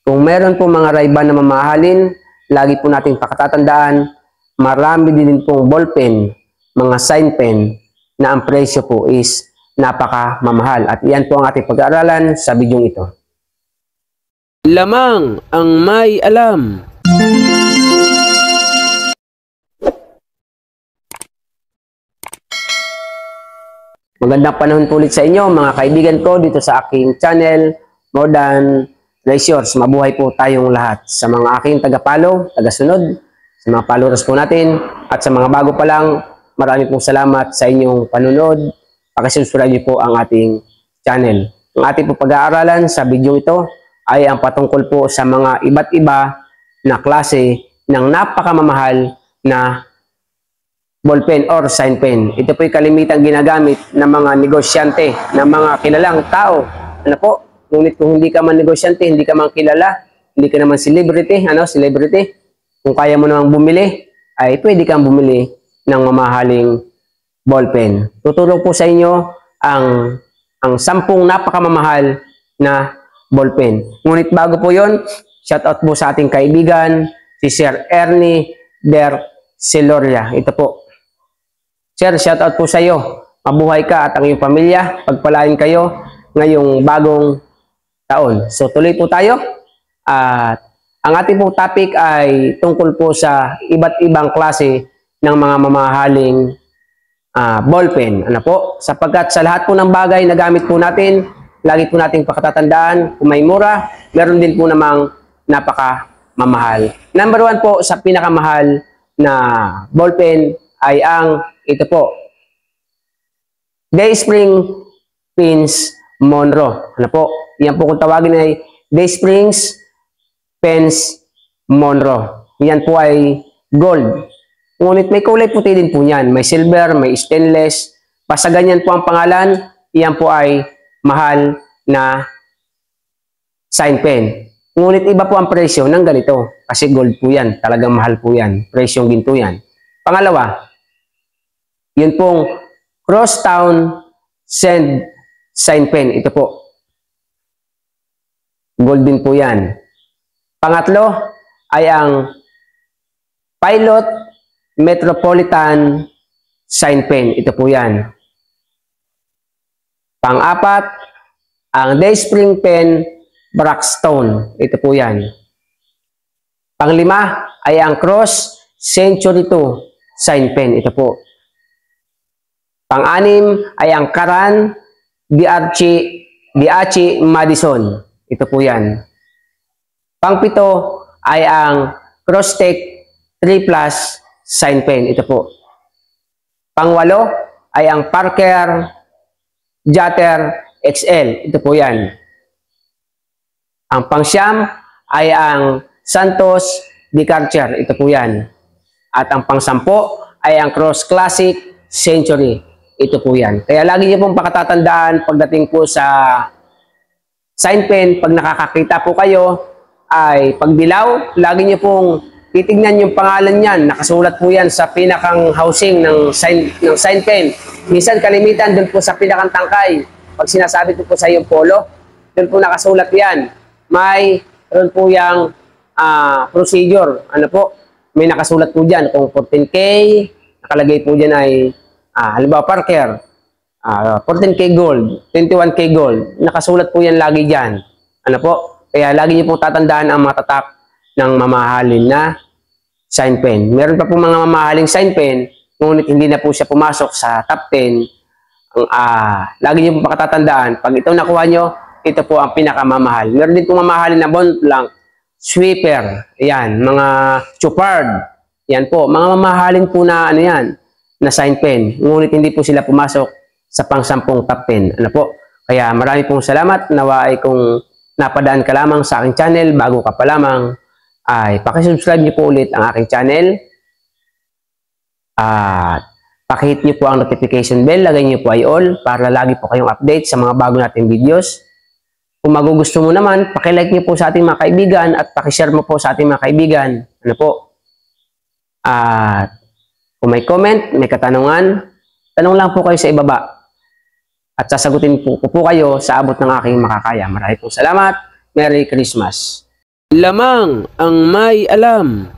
Kung meron po mga Ray-Ban na mamahalin, lagi po nating pakatatandaan, marami din pong ballpen, mga sign pen, na ang presyo po is napaka-mamahal. At iyan po ang ating pag-aaralan sa video ito. Lamang ang may alam. Magandang panahon po ulit sa inyo mga kaibigan ko dito sa aking channel, More Than Treasures. Mabuhay po tayong lahat. Sa mga aking taga-follow, taga-sunod, sa mga followers po natin, at sa mga bago pa lang, marami pong salamat sa inyong panunod. Pakisubscribe niyo po ang ating channel. Ang ating po pag-aaralan sa video ito ay ang patungkol po sa mga iba't iba na klase ng napakamamahal na ballpen or sign pen. Ito po ay kalimitang ginagamit ng mga negosyante, ng mga kilalang tao. Ano po? Ngunit kung hindi ka man negosyante, hindi ka man kilala, hindi ka naman celebrity, celebrity, kung kaya mo namang bumili, ay pwede kang bumili ng mamahaling ballpen. Tuturo po sa inyo ang 10 napakamamahal na ballpen. Ngunit bago po yon, shoutout po sa ating kaibigan, si Sir Ernie Der Celoria. Ito po. Sir, shoutout po sa iyo. Mabuhay ka at ang iyong pamilya. Pagpalain kayo ngayong bagong taon. So tuloy po tayo. At ang ating pong topic ay tungkol po sa iba't ibang klase ng mga mamahaling ballpen. Ano po? Sapagkat sa lahat po ng bagay na gamit po natin, lagi po nating pakatatandaan, kung may mura, meron din po namang napaka-mamahal. Number 1 po sa pinakamahal na ballpen ay ang ito po, Dayspring Pens Monroe. Ano po? Yan po kung tawagin ay Dayspring Pens Monroe. Yan po ay gold. Ngunit may kulay puti din po yan. May silver, may stainless. Basta ganyan po ang pangalan, yan po ay mahal na sign pen. Ngunit iba po ang presyo ng ganito. Kasi gold po yan. Talagang mahal po yan. Presyong ginto yan. Pangalawa, yun pong Crosstown Send sign pen. Ito po. Gold din po yan. Pangatlo ay ang Pilot Metropolitan sign pen. Ito po yan. Pang-apat, ang Dayspring Pen Braxton. Ito po yan. Pang-5 ay ang Cross Century 2 sign pen. Ito po. Pang-6 ay ang Karan Diachi Madison. Ito po yan. Pang-7 ay ang Crosstech 3 Plus sign pen. Ito po. Pang-8 ay ang Parker Jatter XL. Ito po yan. Ang pang-9 ay ang Santos Decarcher. Ito po yan. At ang pang-10 ay ang Cross Classic Century. Ito po yan. Kaya lagi niyo pong pakatatandaan pagdating po sa sign pen, pag nakakakita po kayo, ay pagdilaw, lagi niyo pong titignan yung pangalan niyan. Nakasulat po yan sa pinakang housing ng sign pen. Minsan kalimitan doon po sa pinakang tangkay. Pag sinasabi ko po sa iyong polo, doon po nakasulat yan. May doon po yung procedure. Ano po? May nakasulat po dyan. Kung 14K, nakalagay po dyan ay halimbawa Parker, 14K gold, 21K gold. Nakasulat po yan lagi dyan. Ano po? Kaya lagi niyo pong tatandaan ang mga tatak ng mamahalin na sign pen. Meron pa po mga mamahaling sign pen, ngunit hindi na po siya pumasok sa top 10. Lagi niyo pong pakatatandaan, pag ito nakuha nyo, ito po ang pinakamamahal. Meron din pong mamahalin na Mont Blanc, Sweeper, yan, mga Chopard, yan po, mga mamahalin po na yan, na sign pen. Ngunit hindi po sila pumasok sa pang-10 top 10. Ano po? Kaya marami pong salamat. Nawa ay kung napadaan ka lamang sa aking channel, bago ka pa lamang, ay pakisubscribe niyo po ulit ang aking channel. At pakihit niyo po ang notification bell, lagay niyo po ay all para lagi po kayong update sa mga bago nating videos. Kung magugusto mo naman, pakilike niyo po sa ating mga kaibigan at pakishare mo po sa ating mga kaibigan. Ano po? At kung may comment, may katanungan, tanong lang po kayo sa ibaba. At sasagutin po kayo sa abot ng aking makakaya. Maraming po salamat. Merry Christmas. Lamang ang may alam.